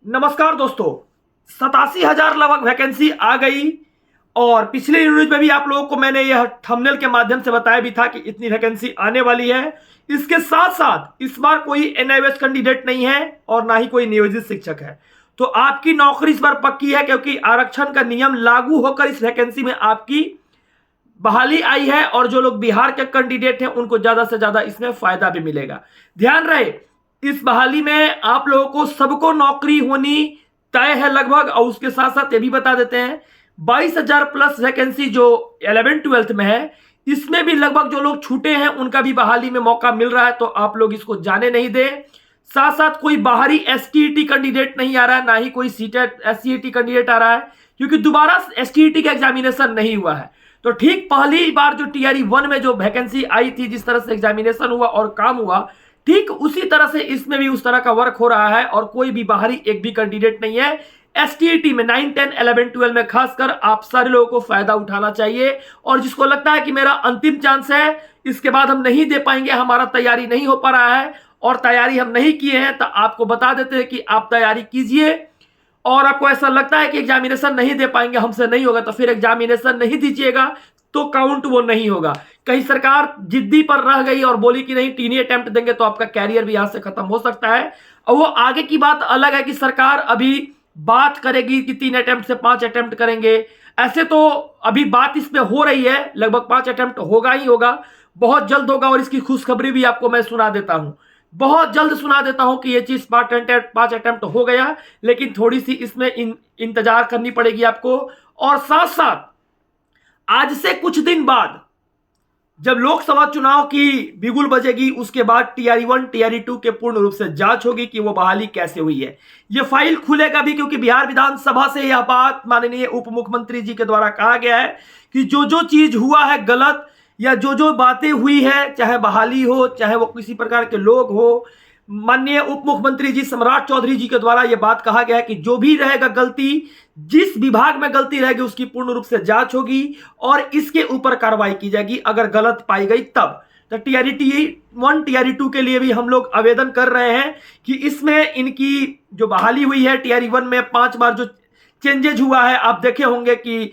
नमस्कार दोस्तों। 87,000 लगभग वैकेंसी आ गई। और पिछले न्यूज में भी आप लोगों को मैंने यह थंबनेल के माध्यम से बताया भी था कि इतनी वैकेंसी आने वाली है। इसके साथ साथ इस बार कोई एनआईएस कैंडिडेट नहीं है और ना ही कोई नियोजित शिक्षक है। तो आपकी नौकरी इस बार पक्की है, क्योंकि आरक्षण का नियम लागू होकर इस वैकेंसी में आपकी बहाली आई है और जो लोग बिहार के कैंडिडेट हैं उनको ज्यादा से ज्यादा इसमें फायदा भी मिलेगा। ध्यान रहे, इस बहाली में आप लोगों को सबको नौकरी होनी तय है लगभग। और उसके साथ साथ ये भी बता देते हैं 22,000 प्लस वैकेंसी जो 11th-12th में है, इसमें भी लगभग जो लोग छूटे हैं उनका भी बहाली में मौका मिल रहा है। तो आप लोग इसको जाने नहीं दें। साथ साथ कोई बाहरी एसटीईटी कैंडिडेट नहीं आ रहा है, ना ही कोई सीटेट एससीईटी कैंडिडेट आ रहा है, क्योंकि दोबारा एसटीईटी का एग्जामिनेशन नहीं हुआ है। तो ठीक पहली बार जो टीआरई 1 में जो वैकेंसी आई थी, जिस तरह से एग्जामिनेशन हुआ और काम हुआ, ठीक उसी तरह से इसमें भी उस तरह का वर्क हो रहा है और कोई भी बाहरी एक भी कैंडिडेट नहीं है। एसटीईटी में 9, 10, 11, 12 में खासकर आप सारे लोगों को फायदा उठाना चाहिए। और जिसको लगता है कि मेरा अंतिम चांस है, इसके बाद हम नहीं दे पाएंगे, हमारा तैयारी नहीं हो पा रहा है और तैयारी हम नहीं किए हैं, तो आपको बता देते हैं कि आप तैयारी कीजिए। और आपको ऐसा लगता है कि एग्जामिनेशन नहीं दे पाएंगे, हमसे नहीं होगा, तो फिर एग्जामिनेशन नहीं दीजिएगा, तो काउंट वो नहीं होगा। कहीं सरकार जिद्दी पर रह गई और बोली कि नहीं 3 ही अटेम्प्ट देंगे, तो आपका कैरियर भी यहां से खत्म हो सकता है। और वो आगे की बात अलग है कि सरकार अभी बात करेगी कि 3 अटेम्प्ट से 5 अटेम्प्ट करेंगे। ऐसे तो अभी बात इस पे हो रही है, लगभग 5 अटेम्प्ट होगा ही होगा, बहुत जल्द होगा। और इसकी खुशखबरी भी आपको मैं सुना देता हूं, बहुत जल्द सुना देता हूं कि ये चीज 5 अटेम्प्ट हो गया। लेकिन थोड़ी सी इसमें इंतजार करनी पड़ेगी आपको। और साथ साथ आज से कुछ दिन बाद जब लोकसभा चुनाव की बिगुल बजेगी, उसके बाद टीआरई 1 टीआरई 2 के पूर्ण रूप से जांच होगी कि वो बहाली कैसे हुई है। ये फाइल खुलेगा भी, क्योंकि बिहार विधानसभा से यह बात माननीय उप मुख्यमंत्री जी के द्वारा कहा गया है कि जो जो चीज हुआ है गलत, या जो जो बातें हुई है, चाहे बहाली हो, चाहे वो किसी प्रकार के लोग हो, माननीय उप मुख्यमंत्री जी सम्राट चौधरी जी के द्वारा यह बात कहा गया है कि जो भी रहेगा गलती, जिस विभाग में गलती रहेगी उसकी पूर्ण रूप से जांच होगी और इसके ऊपर कार्रवाई की जाएगी अगर गलत पाई गई तब। तो टीआरई 1 टीआरई 2 के लिए भी हम लोग आवेदन कर रहे हैं कि इसमें इनकी जो बहाली हुई है, टीआरई 1 में 5 बार जो चेंजेज हुआ है, आप देखे होंगे कि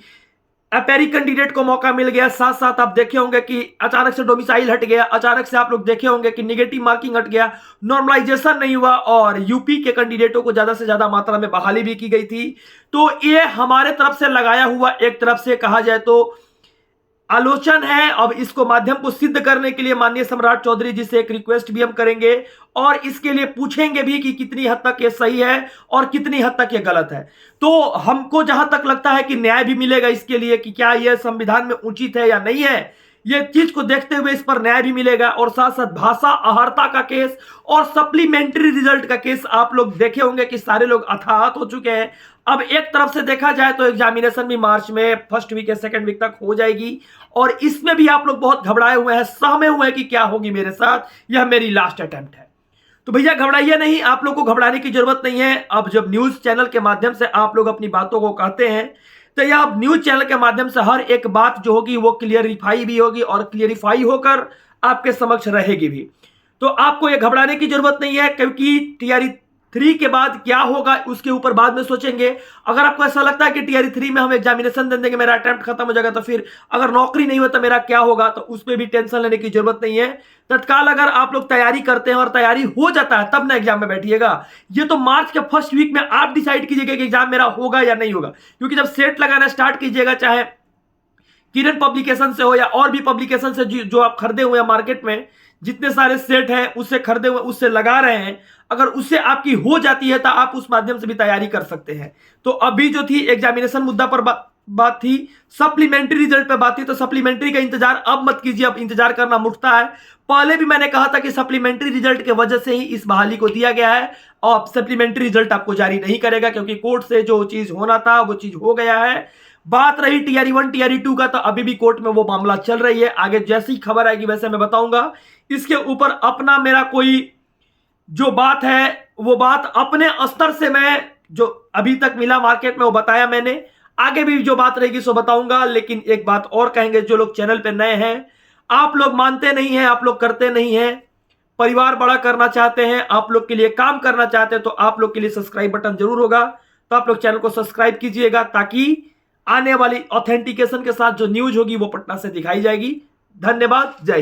अपेरी कैंडिडेट को मौका मिल गया। साथ साथ आप देखे होंगे कि अचानक से डोमिसाइल हट गया, अचानक से आप लोग देखे होंगे कि निगेटिव मार्किंग हट गया, नॉर्मलाइजेशन नहीं हुआ और यूपी के कैंडिडेटों को ज्यादा से ज्यादा मात्रा में बहाली भी की गई थी। तो ये हमारे तरफ से लगाया हुआ, एक तरफ से कहा जाए तो आलोचन है। अब इसको माध्यम को सिद्ध करने के लिए माननीय सम्राट चौधरी जी से एक रिक्वेस्ट भी हम करेंगे और इसके लिए पूछेंगे भी कि कितनी हद तक ये सही है और कितनी हद तक ये गलत है। तो हमको जहां तक लगता है कि न्याय भी मिलेगा इसके लिए कि क्या यह संविधान में उचित है या नहीं है, ये चीज को देखते हुए इस पर न्याय भी मिलेगा। और साथ साथ भाषा अहर्ता का केस और सप्लीमेंट्री रिजल्ट का केस आप लोग देखे होंगे कि सारे लोग अथाहत हो चुके हैं। अब एक तरफ से देखा जाए तो एग्जामिनेशन भी मार्च में फर्स्ट वीक या सेकंड वीक तक हो जाएगी और इसमें भी आप लोग बहुत घबराए हुए हैं, सहमे हुए हैं कि क्या होगी मेरे साथ, यह मेरी लास्ट अटेम्प्ट है। तो भैया घबराइए नहीं, आप लोग को घबराने की जरूरत नहीं है। अब जब न्यूज चैनल के माध्यम से आप लोग अपनी बातों को कहते हैं, तो यह अब न्यूज चैनल के माध्यम से हर एक बात जो होगी वो क्लियरिफाई भी होगी और क्लियरिफाई होकर आपके समक्ष रहेगी भी। तो आपको यह घबराने की जरूरत नहीं है, क्योंकि टीआरई 3 के बाद क्या होगा उसके ऊपर बाद में सोचेंगे। अगर आपको ऐसा लगता है कि टीआरई 3 में हम एग्जामिनेशन दे देंगे, मेरा अटेम्प्ट खत्म हो जाएगा, तो फिर अगर नौकरी नहीं हुआ तो मेरा क्या होगा, तो उस पर भी टेंशन लेने की जरूरत नहीं है। तत्काल अगर आप लोग तैयारी करते हैं और तैयारी हो जाता है तब ना एग्जाम में बैठिएगा। ये तो मार्च के फर्स्ट वीक में आप डिसाइड कीजिएगा कि एग्जाम मेरा होगा या नहीं होगा, क्योंकि जब सेट लगाना स्टार्ट कीजिएगा, चाहे किरण पब्लिकेशन से हो या और भी पब्लिकेशन से जो आप खरीदे हुए हैं मार्केट में, जितने सारे सेट हैं उससे खरीदे हुए, उससे लगा रहे हैं, अगर उससे आपकी हो जाती है तो आप उस माध्यम से भी तैयारी कर सकते हैं। तो अभी जो थी एग्जामिनेशन मुद्दा पर बात थी, सप्लीमेंट्री रिजल्ट पे बात थी, तो सप्लीमेंट्री का इंतजार अब मत कीजिए, अब इंतजार करना मूर्खता है। पहले भी मैंने कहा था कि सप्लीमेंट्री रिजल्ट के वजह से ही इस बहाली को दिया गया है और सप्लीमेंट्री रिजल्ट आपको जारी नहीं करेगा, क्योंकि कोर्ट से जो चीज होना था वो चीज हो गया है। बात रही टीआरई 1 टीआरई 2 का, तो अभी भी कोर्ट में वो मामला चल रही है। आगे जैसी खबर आएगी वैसे मैं बताऊंगा। इसके ऊपर अपना मेरा कोई जो बात है वो बात अपने स्तर से मैं जो अभी तक मिला मार्केट में वो बताया मैंने, आगे भी जो बात रहेगी सो बताऊंगा। लेकिन एक बात और कहेंगे, जो लोग चैनल पे नए हैं, आप लोग मानते नहीं हैं, आप लोग करते नहीं हैं, परिवार बड़ा करना चाहते हैं, आप लोग के लिए काम करना चाहते हैं, तो आप लोग के लिए सब्सक्राइब बटन जरूर होगा। तो आप लोग चैनल को सब्सक्राइब कीजिएगा ताकि आने वाली ऑथेंटिकेशन के साथ जो न्यूज होगी वो पटना से दिखाई जाएगी। धन्यवाद। जय हिंद।